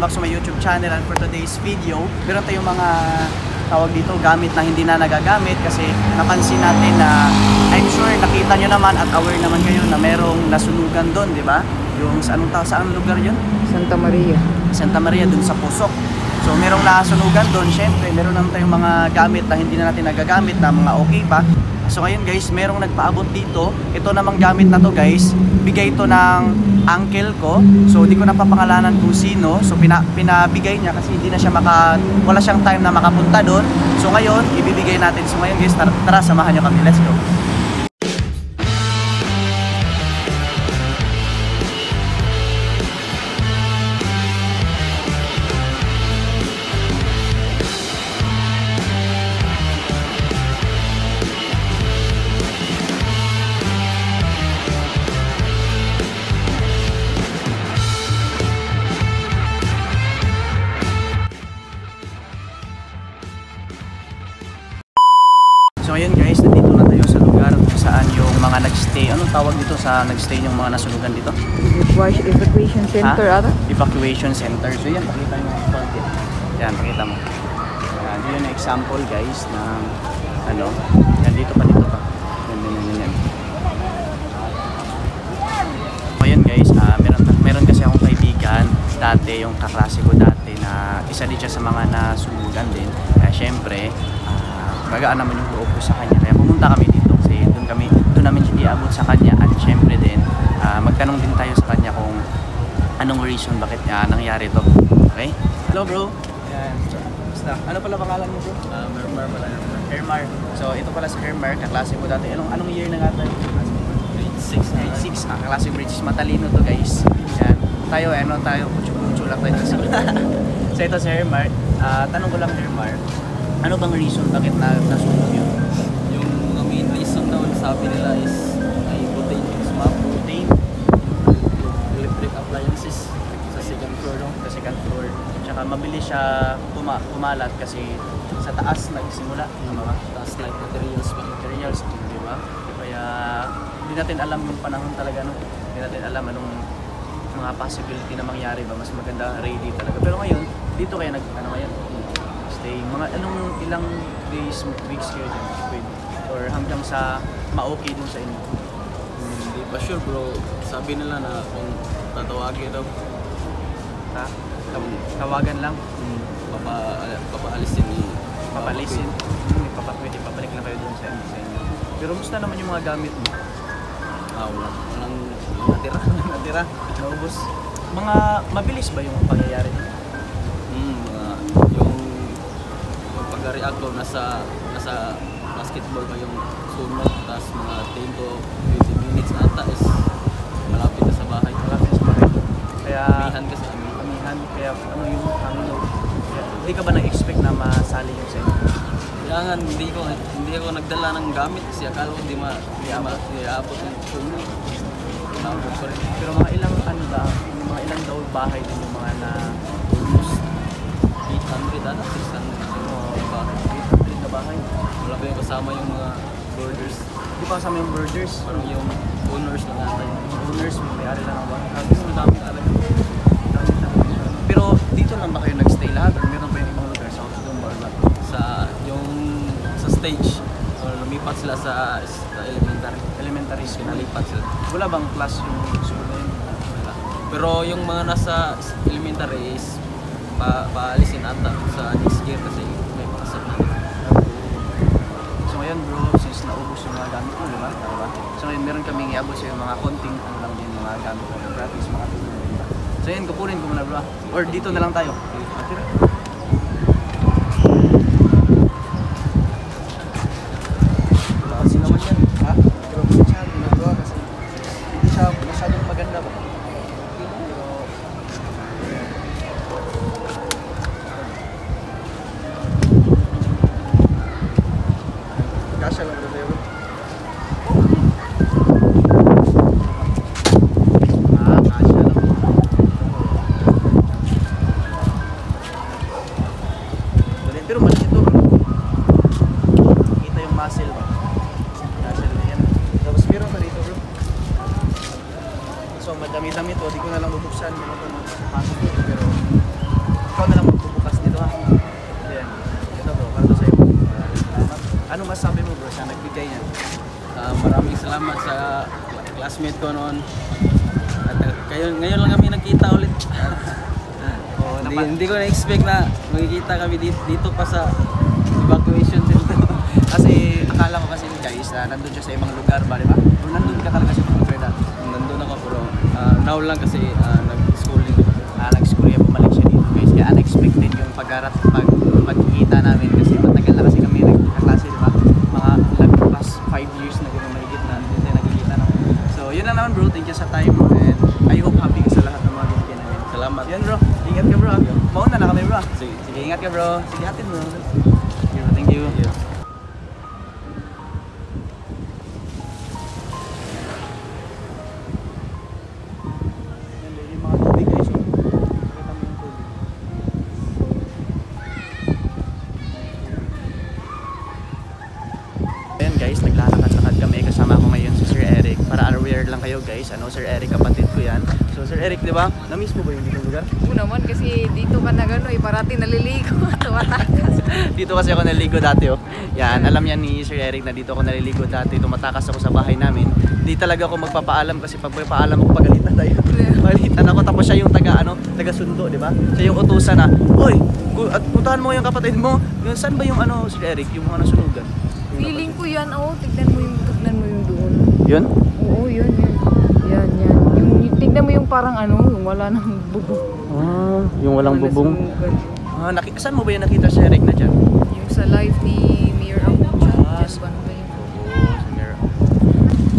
back to my YouTube channel. And for today's video, meron tayong mga tawag dito, gamit na hindi na nagagamit kasi napansin natin na I'm sure nakita nyo naman at aware naman kayo na merong nasunugan doon, di ba? Yung saan lugar yun? Santa Maria. Santa Maria, dun sa Pusok. So merong nasunugan doon, syempre meron naman tayong mga gamit na hindi na natin nagagamit na mga okay pa. So ngayon guys, merong nagpaabot dito. Ito namang gamit na to guys, bigay ito ng uncle ko. So di ko napapangalanan kung sino. So pinabigay niya kasi hindi na siya wala siyang time na makapunta doon. So ngayon, ibibigay natin. So ngayon guys, tara samahan niyo kami. Let's go. So ayun guys, nandito na tayo sa lugar kung saan yung mga nagstay. Anong tawag dito sa nagstay yung mga nasunugan dito? Evacuation center ata? Evacuation center. So yan, pakita mo yung party. Yan, pakita mo. Yan, yun yung example guys ng ano. Yan, dito pa. Yan. So ayun guys, meron kasi akong kaibigan dati, yung kaklase ko dati na isa din siya sa mga nasunugan din. Kaya syempre, magaan naman yung loob ko sa kanya, kaya pumunta kami dito kasi doon namin iabot sa kanya at syempre din magtanong din tayo sa kanya kung anong reason bakit nangyari to. Okay? Hello bro. Yan. Basta, ano pala pangalan mo bro? Hermar pala. Hermar. So ito pala si Hermar, kaklase ko dati. Anong year na nga tayo? Grade 6. Grade 6. Kaklase grade 6. Matalino to guys. Yan. Tayo kutsu-kutsu lang tayo sa So ito si Hermar. Tanong ko lang Hermar, ano bang reason bakit nasunog yun? Yung mga main reason daw sabi nila is ay butane yung smog. Butane? Electric appliances sa second floor daw. Sa second floor. Tsaka mabilis siya kumalat kasi sa taas nagsimula yung mga Tapos like materials pa. materials, di ba? Kaya hindi natin alam yung panahon talaga, no? Hindi natin alam anong mga possibility na mangyari ba. Mas maganda ready talaga. Pero ngayon, dito kaya ngayon? Mga ilang days, weeks kayo dyan? Or hanggang sa ma-okay dun sa inyo? Hindi pa sure bro. Sabi nila na kung tatawagin daw. Ha? Tawagan lang? Papaalisin ni Papalisin? Pwede papalik lang kayo dun sa inyo. Pero musta naman yung mga gamit mo? Walang natira. Natira? Naubos? Mga mabilis ba yung pangyayari? Pag-react ko nasa basketball pa yung sunog, tapos mga 10 to 20 minutes ata is malapit na sa bahay. Kaya Amihan kasi amihan, kaya ano yung hangin. Hindi ka ba nag-expect na masali yung sa inyo? Kailangan hindi ako nagdala ng gamit kasi akala ko hindi maabot yung sunog. Naabot pa rin. Pero mga ilang daw bahay din yung mga na Almost 800 ata, 600 bahay. 800 na bahay. Wala pa yung kasama yung mga boarders. Di pa kasama yung birders? Parang yung owners lang ata yun. Yung owners, may-ari lang ang bahay. Madami talaga. Pero dito lang ba kayo nag-stay lahat? Or meron pa yung ibang lugar sa Austin or not? Sa stage. So, lumipat sila sa elementary school. Nalipat sila. Wala bang class yung school na yun? Wala. Pero yung mga nasa elementary is paalisin ata sa next year kasi may pakasal na. So ngayon bro, since naubos yung mga gamit mo, di ba? So ngayon meron kaming iabot sa yung mga konting lang din mga gamit mo, practice, mga tulong, di ba? So yun, kukunin ko muna bro. Or dito na lang tayo. Tira. Wala kasi naman yan. Ha? Pero siya, ginagawa kasi hindi siya masyadong maganda ba? Kasya lang bro tayo bro. Kasya lang. Pero maliit ito bro. Kita yung muscle ba? Muscle na yan. Tapos meron pa dito bro. So madami-dami to. Di ko na lang bubuksan. Pasok ko. Pero salamat sa classmate ko noon. At ngayon lang kami nagkita ulit. Oo, Hindi ko na-expect na magkikita kami dito pa sa evacuation center. kasi akala ko kasi guys na nandun siya sa ibang lugar ba, di ba? O nandun ka talaga sa ibang lugar dati? Nandun ako pero now lang kasi nag-schooling. Nag-school yan, bumalik siya dito guys. Kaya unexpected yung pagkikita namin kasi matagal na kasi kami nagkaklase, di ba? Mga last 5 years na gano'n mahigit na hindi tayo nagkikita na. So yun lang naman bro, thank you sa time and I hope happy ka sa lahat ng mga binigyan namin. Salamat. Yan bro, ingat ka bro. Mauna na kami bro. Sige. Sige, ingat ka bro. Sige, atin bro. Thank you. Ayan guys, naglalakad-lakad kami. Kasama ko ngayon si Sir Eric. Para aware lang kayo guys. Sir Eric, kapatid ko yan. So Sir Eric, di ba? Na-miss mo ba yung dito lugar? Oo naman kasi dito ka na gano'n, parati naliligo, tumatakas. Dito kasi ako naliligo dati oh. Yan, alam yan ni Sir Eric na dito ako naliligo dati. Tumatakas ako sa bahay namin. Di talaga ako magpapaalam kasi pag magpapaalam ako pagalitan tayo. Pagalitan ako tapos siya yung taga sundo, di ba? Siya yung utusan na, "Hoy, at puntahan mo yung kapatid mo." Yung saan ba yung Sir Eric, yung mga nasunugan? Feeling ko yan, tignan mo yung doon. Yun? Oo, yun. Yan. Tignan mo yung parang yung wala nang bubong. Yung walang Wala bubong. sumugan. Saan mo ba yung nakita si Eric na dyan? Yung sa live ni Mayor Amucha, just ba yun?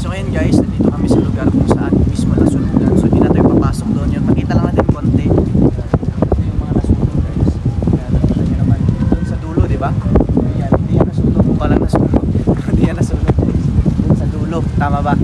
So ngayon guys, nandito kami sa lugar kung saan mismo nasunugan. So hindi na tayo papasok doon yun. Makita lang natin konti. Ito yung mga nasunog guys. Kaya nakita nyo naman doon sa dulo, di ba? Ayan, hindi yan nasunog. Mukha lang nasunog. Hindi yan nasunog guys. Doon sa dulo. Tama ba?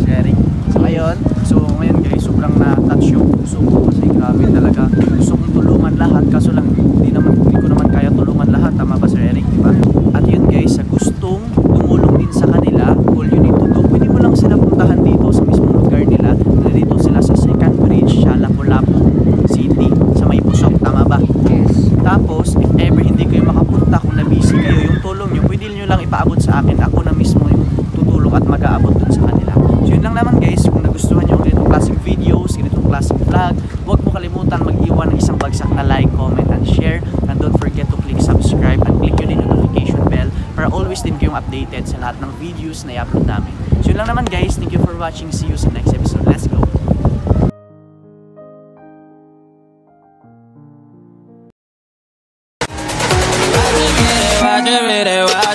Si Eric. So ngayon guys, sobrang na-touch yung puso ko kasi grabe talaga. Gusto kong tulungan lahat kaso lang hindi ko naman kaya tulungan lahat. Tama ba Sir Eric, di ba? At yun guys, sa gustong tumulong din sa kanila, all you need to do, pwede mo lang sila puntahan dito sa mismong lugar nila. Dito sila sa Second Bridge, Lapu-Lapu City, sa May Pusok. Tama ba? Yes. Tapos, if ever hindi kayo makapunta, kung na-busy kayo, yung tulong nyo, pwede nyo lang ipaabot sa akin. Ako na mismo yung tutulong at mag-aabot dun sa kanila. So yun lang naman guys, kung nagustuhan nyo ganitong klaseng videos, ganitong klaseng vlog, huwag mo kalimutan mag-iwan ng isang bagsak na like, comment, and share. And don't forget to click subscribe and click yun yung notification bell para always din kayong updated sa lahat ng videos na i-upload namin. So yun lang naman guys, thank you for watching. See you sa next episode. Let's go! Watch it,